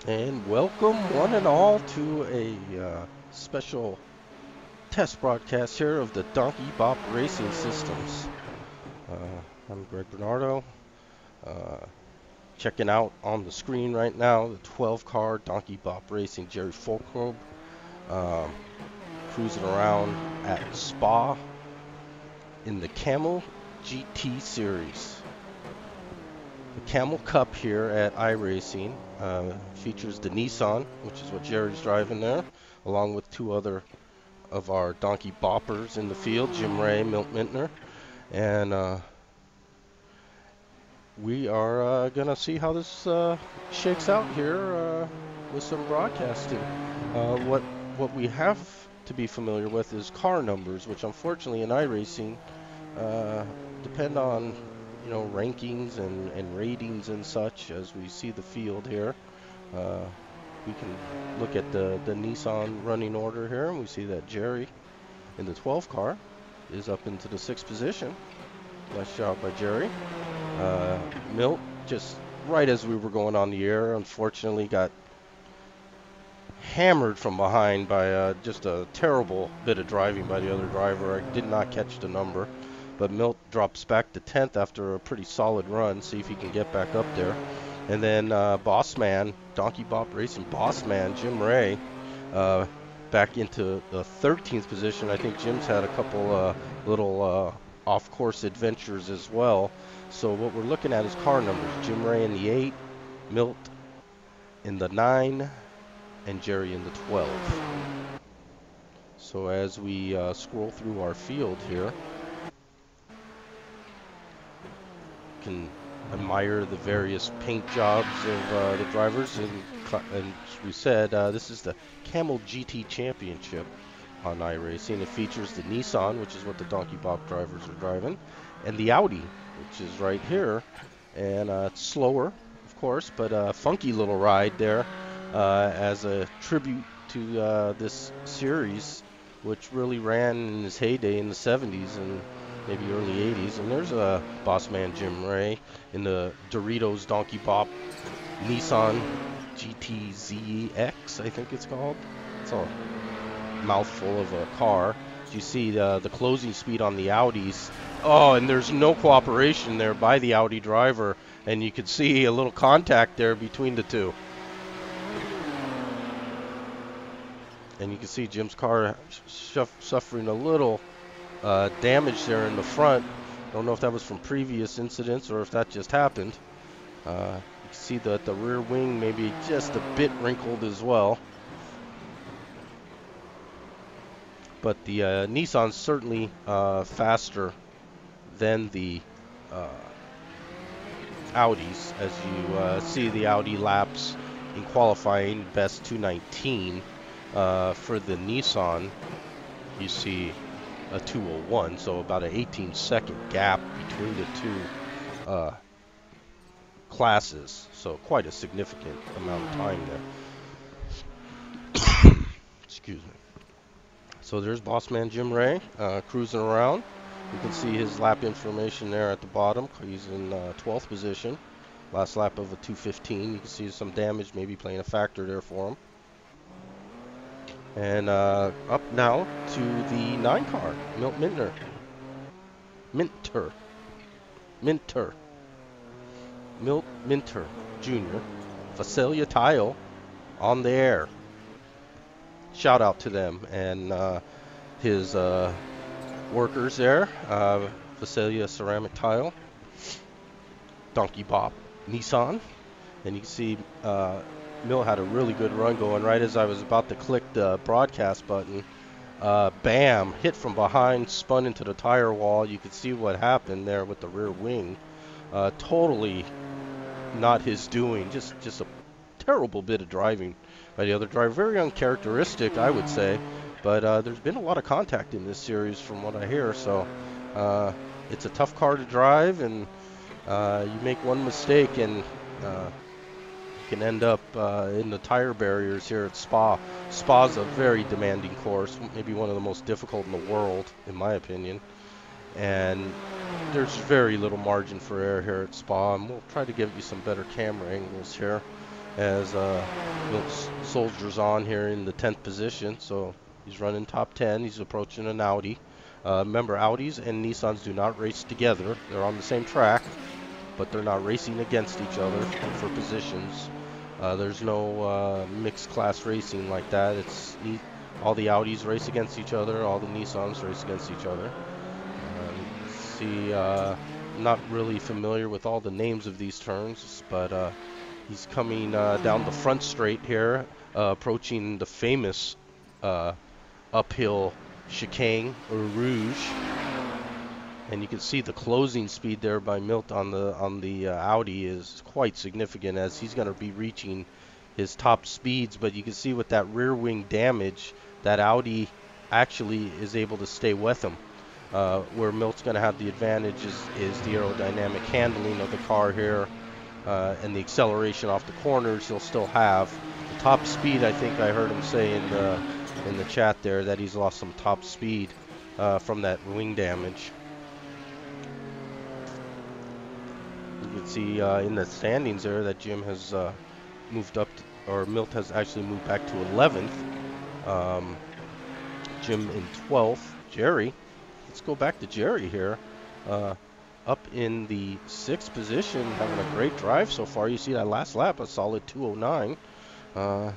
And welcome one and all to a special test broadcast here of the Donkey Bop Racing Systems. I'm Greg Bernardo, uh, checking out on the screen right now the 12-car Donkey Bop Racing Jerry Fulcrobe, um, cruising around at Spa in the Kamel GT Series. The Camel Cup here at Iracing features the Nissan, which is what Jerry's driving there, along with two other of our donkey boppers in the field, Jim Ray, Milt Mintner, and we are gonna see how this shakes out here with some broadcasting. What we have to be familiar with is car numbers, which unfortunately in iRacing uh, depend on rankings and ratings and such. As we see the field here, uh, we can look at the Nissan running order here, and we see that Jerry in the 12 car is up into the 6th position. Nice job by Jerry. Uh, Milt, just right as we were going on the air, unfortunately got hammered from behind by just a terrible bit of driving by the other driver. I did not catch the number, but Milt drops back to 10th after a pretty solid run. See if he can get back up there. And then Boss Man, Donkey Bop Racing Boss Man, Jim Ray, uh, back into the 13th position. I think Jim's had a couple little off-course adventures as well. So what we're looking at is car numbers. Jim Ray in the 8, Milt in the 9, and Jerry in the 12. So as we scroll through our field here, you can admire the various paint jobs of the drivers. And as we said, this is the Camel GT Championship on iRacing. It features the Nissan, which is what the Donkey Bop drivers are driving, and the Audi, which is right here. And it's slower, of course, but a funky little ride there as a tribute to this series, which really ran in its heyday in the 70s and maybe early 80s. And there's a boss man Jim Ray in the Doritos Donkey Bop Nissan GTZX, I think it's called. It's a mouthful of a car. You see the closing speed on the Audis. Oh, and there's no cooperation there by the Audi driver, and you could see a little contact there between the two. And you can see Jim's car suffering a little damage there in the front. Don't know if that was from previous incidents or if that just happened. You can see that the rear wing maybe just a bit wrinkled as well. But the Nissan's certainly faster than the Audis. As you see the Audi laps in qualifying, best 219. For the Nissan, you see a 201, so about an 18-second gap between the two classes. So quite a significant amount of time there. Excuse me. So there's Bossman Jim Ray cruising around. You can see his lap information there at the bottom. He's in 12th position. Last lap of a 2:15. You can see some damage maybe playing a factor there for him. And up now to the 9 car, Milt Mintner. Milt Minter Jr. Facelia Tile on the air. Shout out to them and his workers there. Facelia Ceramic Tile, Donkey Bop Nissan, and you can see Mill had a really good run going. Right as I was about to click the broadcast button, bam, hit from behind, spun into the tire wall. You could see what happened there with the rear wing. Totally not his doing, just a terrible bit of driving by the other driver. Very uncharacteristic, I would say, but there's been a lot of contact in this series from what I hear, so it's a tough car to drive, and you make one mistake and you can end up in the tire barriers here at Spa. Spa's a very demanding course, maybe one of the most difficult in the world, in my opinion, and there's very little margin for error here at Spa, and we'll try to give you some better camera angles here. as Milt soldiers on here in the 10th position. So he's running top 10. He's approaching an Audi. Remember, Audis and Nissans do not race together. They're on the same track, but they're not racing against each other for positions. There's no mixed class racing like that. All the Audis race against each other, all the Nissans race against each other. Not really familiar with all the names of these turns, but he's coming down the front straight here, approaching the famous uphill chicane, or Rouge. And you can see the closing speed there by Milt on the Audi is quite significant, as he's going to be reaching his top speeds. But you can see with that rear wing damage, that Audi actually is able to stay with him. Where Milt's going to have the advantage is the aerodynamic handling of the car here, and the acceleration off the corners. He'll still have the top speed. I think I heard him say in the chat there that he's lost some top speed from that wing damage. You can see in the standings there that Jim has moved up, or Milt has actually moved back to 11th. Jim in 12th. Jerry, let's go back to Jerry here. Up in the 6th position, having a great drive so far. You see that last lap, a solid 209. You can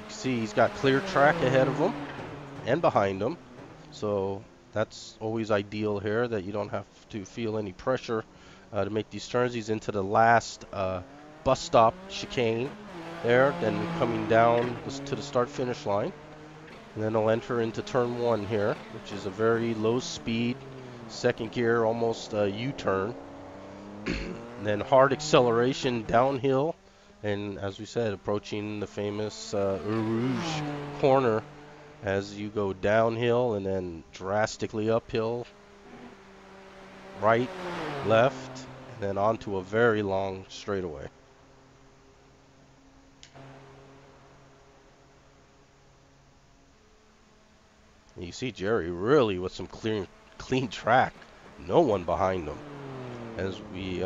see he's got clear track ahead of him and behind him. So that's always ideal here, that you don't have to feel any pressure to make these turns. He's into the last bus stop chicane there, then coming down to the start-finish line. And then he'll enter into turn 1 here, which is a very low speed, second gear, almost U-turn. And then hard acceleration downhill. And as we said, approaching the famous Rouge corner as you go downhill and then drastically uphill. Right, left, and then onto a very long straightaway. And you see Jerry really with some clean track. No one behind him. As we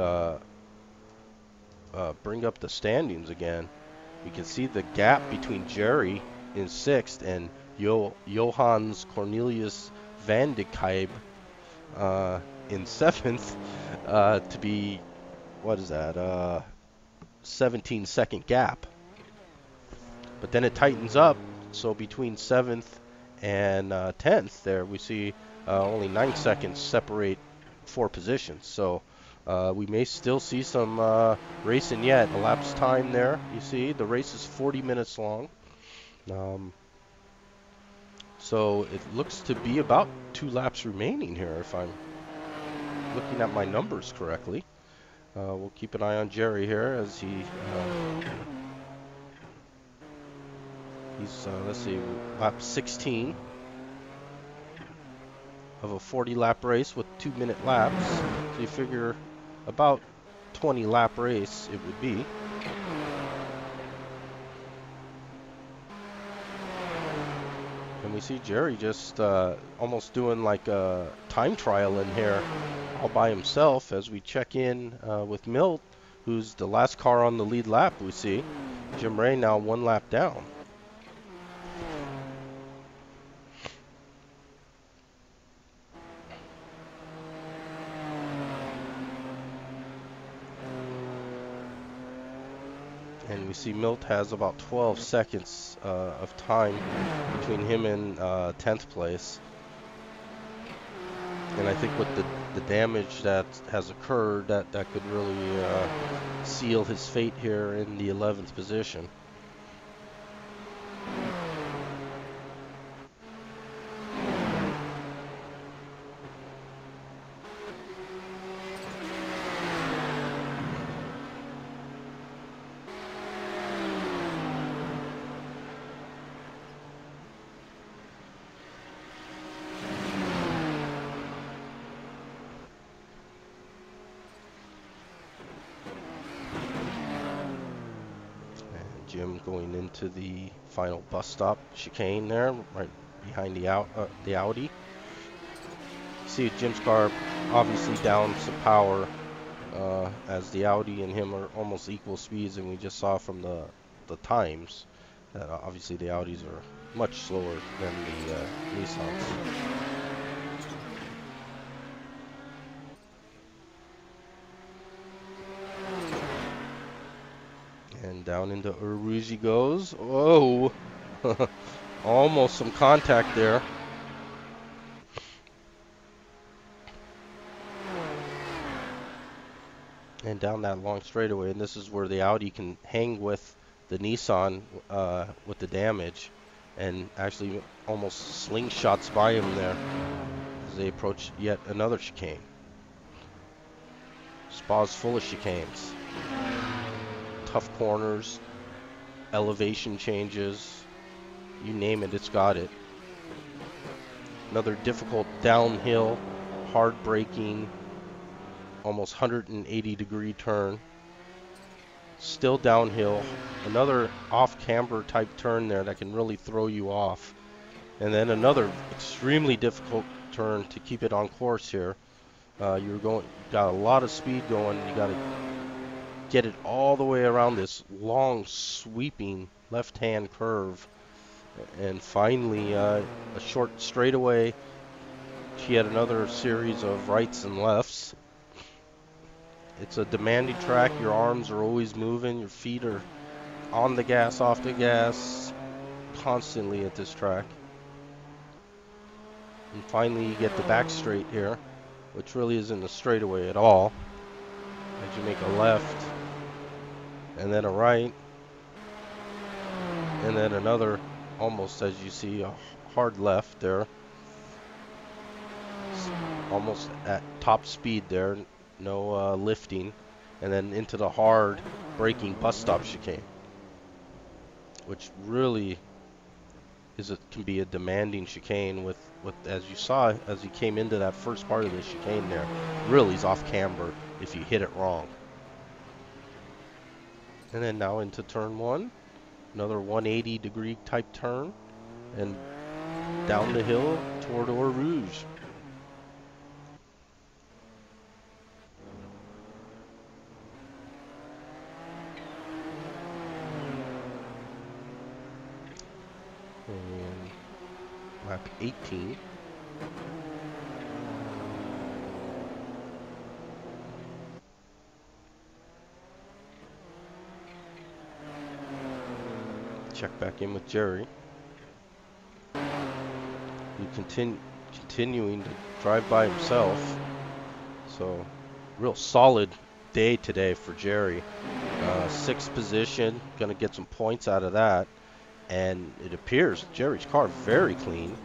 bring up the standings again, we can see the gap between Jerry in 6th and Johannes Cornelius van de Kijp in 7th to be, what is that, 17-second gap. But then it tightens up, so between 7th and 10th there we see only 9 seconds separate 4 positions. So we may still see some racing yet. Elapsed time there, you see the race is 40 minutes long. So it looks to be about 2 laps remaining here, if I'm looking at my numbers correctly. We'll keep an eye on Jerry here as he's let's see, lap 16 of a 40-lap race with 2-minute laps. So you figure about 20-lap race it would be. And we see Jerry just almost doing like a time trial in here all by himself as we check in with Milt, who's the last car on the lead lap. We see Jim Ray now 1 lap down. And we see Milt has about 12 seconds of time between him and 10th place. And I think with the damage that has occurred, that could really seal his fate here in the 11th position. Jim going into the final bus stop chicane there, right behind the Audi. See Jim's car obviously down some power as the Audi and him are almost equal speeds, and we just saw from the times that obviously the Audis are much slower than the Nissans. And down into Rouge he goes. Whoa! Almost some contact there. And down that long straightaway, and this is where the Audi can hang with the Nissan with the damage, and actually almost slingshots by him there as they approach yet another chicane. Spa's full of chicanes. Tough corners, elevation changes, you name it, it's got it. Another difficult downhill, hard braking, almost 180-degree turn. Still downhill. Another off-camber type turn there that can really throw you off. And then another extremely difficult turn to keep it on course here. You've got a lot of speed going. You got to get it all the way around this long, sweeping left-hand curve. And finally, a short straightaway. She had another series of rights and lefts. It's a demanding track. Your arms are always moving. Your feet are on the gas, off the gas, constantly at this track. And finally, you get the back straight here, which really isn't a straightaway at all. As you make a left, and then a right, and then another, almost as you see, a hard left there. Almost at top speed there. No lifting, and then into the hard braking bus stop chicane, which really can be a demanding chicane with as you saw as he came into that first part of the chicane there. Really is off camber if you hit it wrong. And then now into turn one, another 180-degree type turn, and down the hill toward Eau Rouge. And lap 18. Check back in with Jerry. He continuing to drive by himself. So, real solid day today for Jerry. Sixth position, gonna get some points out of that. And it appears Jerry's car very clean.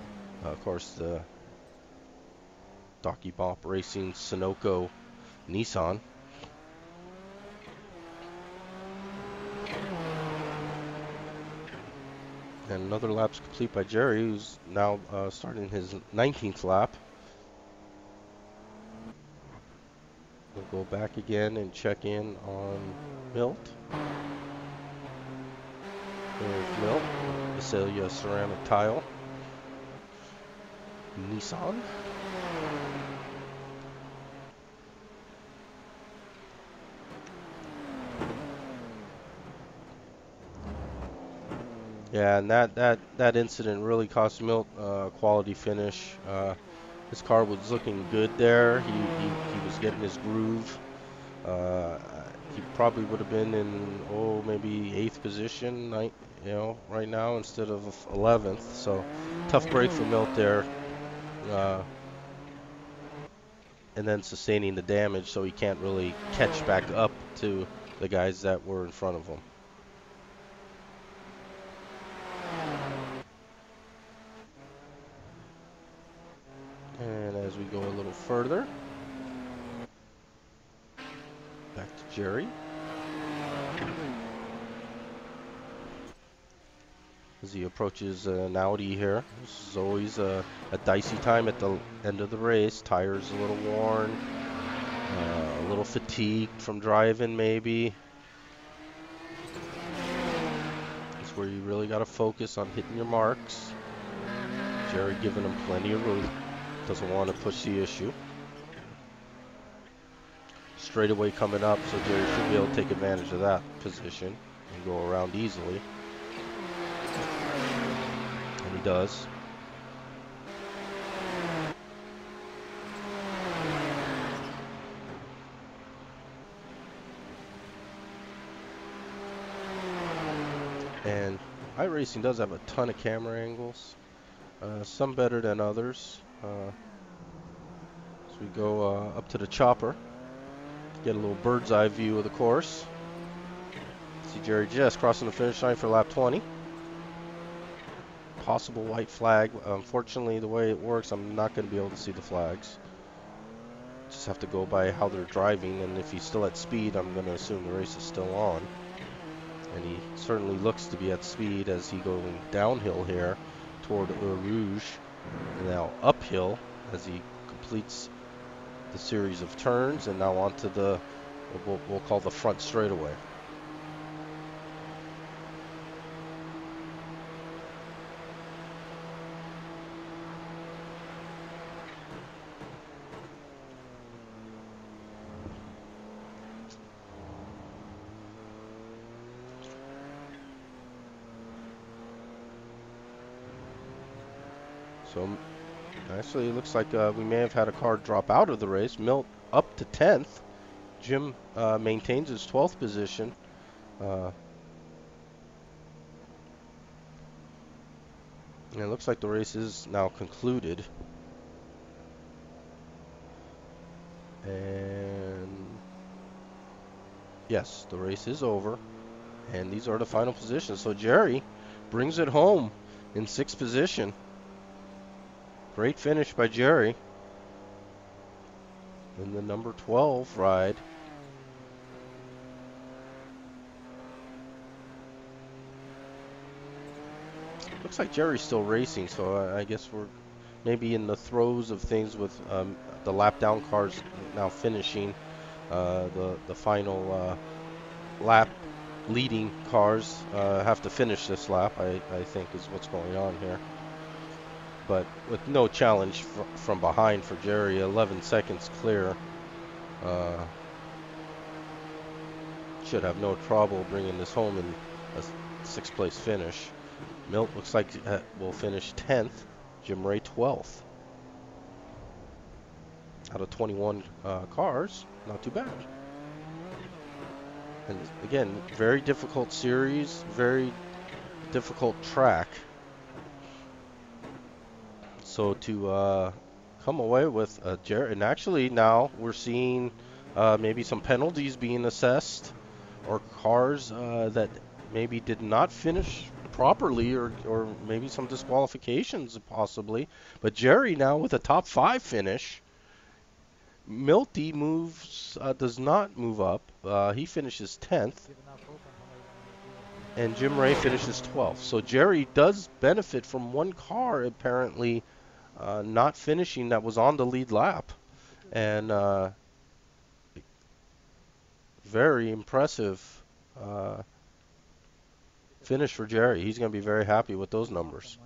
Of course, the Docky Bop Racing Sunoco Nissan. And another lap's complete by Jerry, who's now starting his 19th lap. We'll go back again and check in on Milt. There's Milt, Visalia ceramic tile, Nissan. Yeah, and that incident really cost Milt a quality finish. His car was looking good there. He was getting his groove. He probably would have been in maybe 8th position, right now instead of 11th. So tough break for Milt there. And then sustaining the damage, so he can't really catch back up to the guys that were in front of him. And as we go a little further, back to Jerry. As he approaches an Audi here. This is always a dicey time at the end of the race. Tires a little worn, a little fatigued from driving maybe. It's where you really got to focus on hitting your marks. Jerry giving him plenty of room. Doesn't want to push the issue. straightaway coming up, so Jerry should be able to take advantage of that position and go around easily. And he does. And Iracing does have a ton of camera angles, some better than others. As we go up to the chopper, get a little bird's eye view of the course. See Jerry just crossing the finish line for lap 20. Possible white flag. Unfortunately, the way it works, I'm not going to be able to see the flags. Just have to go by how they're driving, and if he's still at speed, I'm going to assume the race is still on. And he certainly looks to be at speed as he going downhill here toward Eau Rouge, and now uphill as he completes the series of turns, and now onto the what we'll call the front straightaway. So actually, it looks like we may have had a car drop out of the race. Milt up to 10th. Jim maintains his 12th position. And it looks like the race is now concluded. And yes, the race is over. And these are the final positions. So Jerry brings it home in 6th position. Great finish by Jerry in the number 12 ride. Looks like Jerry's still racing, so I guess we're maybe in the throes of things with the lap down cars now finishing. The final lap leading cars have to finish this lap, I think is what's going on here. But with no challenge from behind for Jerry, 11 seconds clear. Should have no trouble bringing this home in a 6th place finish. Milt looks like will finish 10th. Jim Ray 12th. Out of 21 cars, not too bad. And again, very difficult series, very difficult track. So to come away with Jerry, and actually now we're seeing maybe some penalties being assessed, or cars that maybe did not finish properly, or maybe some disqualifications possibly. But Jerry now with a top 5 finish. Milty does not move up. He finishes 10th. And Jim Ray finishes 12th. So Jerry does benefit from one car apparently not finishing that was on the lead lap. And very impressive finish for Jerry. He's going to be very happy with those numbers.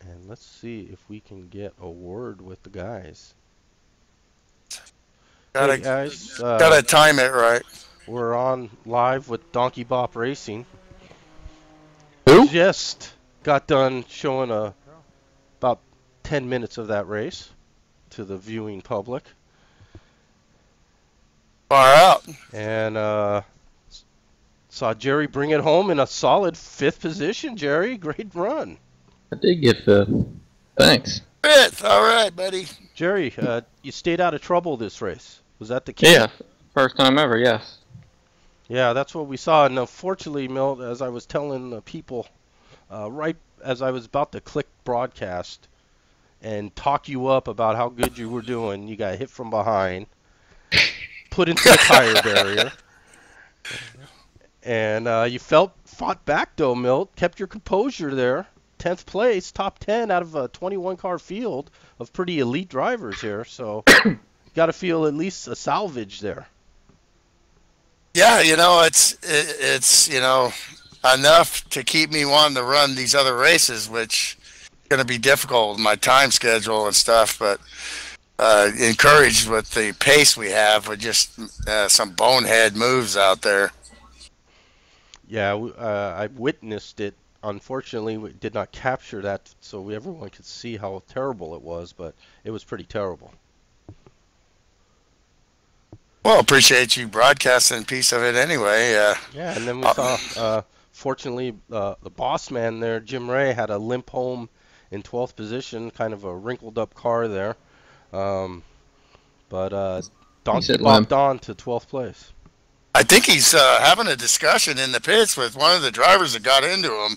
And let's see if we can get a word with the guys. Gotta, hey guys, gotta time it right. We're on live with Donkey Bop Racing. Who? Just got done showing about 10 minutes of that race to the viewing public. Far out. And saw Jerry bring it home in a solid 5th position. Jerry, great run. I did get 5th. Thanks. 5th. All right, buddy. Jerry, you stayed out of trouble this race. Was that the key? Yeah, first time ever, yes. Yeah, that's what we saw. And unfortunately, Milt, as I was telling the people, right as I was about to click broadcast and talk you up about how good you were doing, you got hit from behind, put into the tire barrier, and you fought back though, Milt. Kept your composure there. 10th place, top 10 out of a 21-car field of pretty elite drivers here. So got to feel at least a salvage there. Yeah, you know, it's you know, enough to keep me wanting to run these other races, which is going to be difficult with my time schedule and stuff. But encouraged with the pace we have with just some bonehead moves out there. Yeah, I witnessed it. Unfortunately, we did not capture that so everyone could see how terrible it was, but it was pretty terrible. Well, appreciate you broadcasting a piece of it anyway. Yeah, and then we saw, fortunately, the boss man there, Jim Ray, had a limp home in 12th position, kind of a wrinkled up car there. But Donkey bopped on to 12th place. I think he's having a discussion in the pits with one of the drivers that got into him.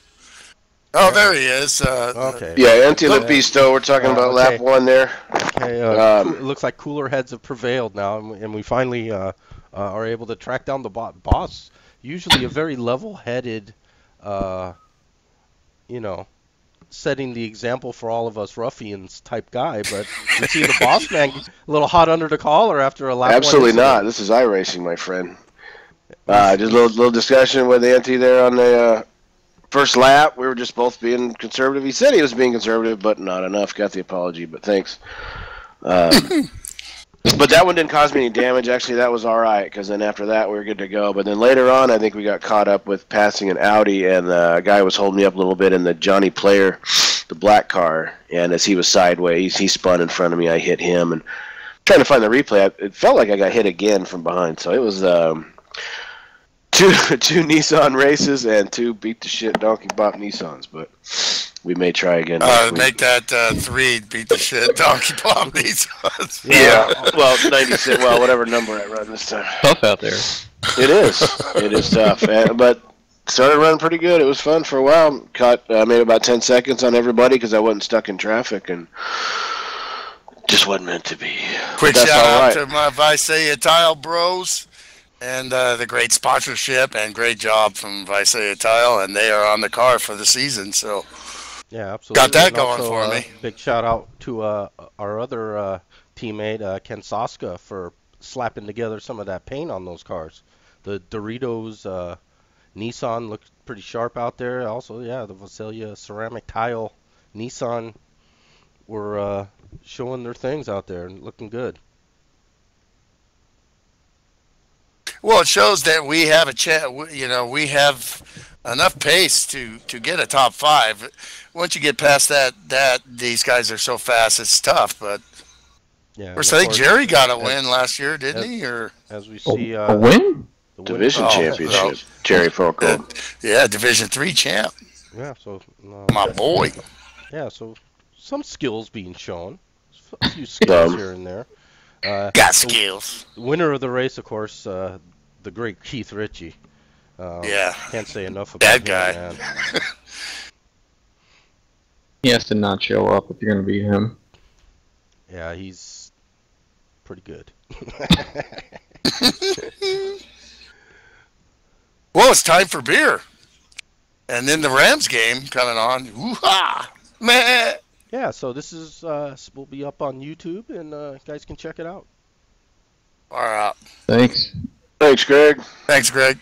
Oh, yeah. There he is. Okay. Yeah, Anti-Limpisto. We're talking about lap one there. Okay. It looks like cooler heads have prevailed now, and we finally are able to track down the boss. Usually a very level-headed, setting the example for all of us ruffians type guy, but you see the boss man a little hot under the collar after a lap. Absolutely not. This is Iracing, my friend. Just a little discussion with Anti there on the first lap. We were just both being conservative. He said he was being conservative, but not enough. Got the apology, but thanks. But that one didn't cause me any damage. Actually, that was all right, because then after that, we were good to go. But then later on, I think we got caught up with passing an Audi, and the guy was holding me up a little bit in the Johnny Player, the black car. And as he was sideways, he spun in front of me. I hit him. And trying to find the replay, it felt like I got hit again from behind. So it was two Nissan races and two beat-the-shit donkey bop Nissans. But we may try again. Make that 3 beat the shit donkey bop Nissans. Yeah, well, 96, well, whatever number I run this time. Tough out there. It is. It is tough. But started running pretty good. It was fun for a while. Caught maybe about 10 seconds on everybody because I wasn't stuck in traffic and just wasn't meant to be. Quick shout out to my Visalia Tile bros and the great sponsorship and great job from Visalia Tile, and they are on the car for the season, so yeah, absolutely. Got that and going also, for me. Big shout out to our other teammate, Ken Soska, for slapping together some of that paint on those cars. The Doritos Nissan looked pretty sharp out there. Also, yeah, the Visalia ceramic tile Nissan were showing their things out there and looking good. Well, it shows that we have a we have enough pace to get a top 5. Once you get past that these guys are so fast, it's tough. But yeah, of course, I think Jerry got a win last year, didn't he? Or as we see, a win? The Division championship. Jerry Foco. Yeah, Division 3 champ. Yeah, so my boy. Yeah, so some skills being shown, a few skills here and there. Got skills. The winner of the race, of course, the great Keith Ritchie. Yeah. Can't say enough about that guy. Man. He has to not show up if you're going to beat him. Yeah, he's pretty good. Well, it's time for beer. And then the Rams game coming on. Woo-ha! Man! Yeah, so this is will be up on YouTube, and guys can check it out. All right. Thanks. Thanks, Greg. Thanks, Greg.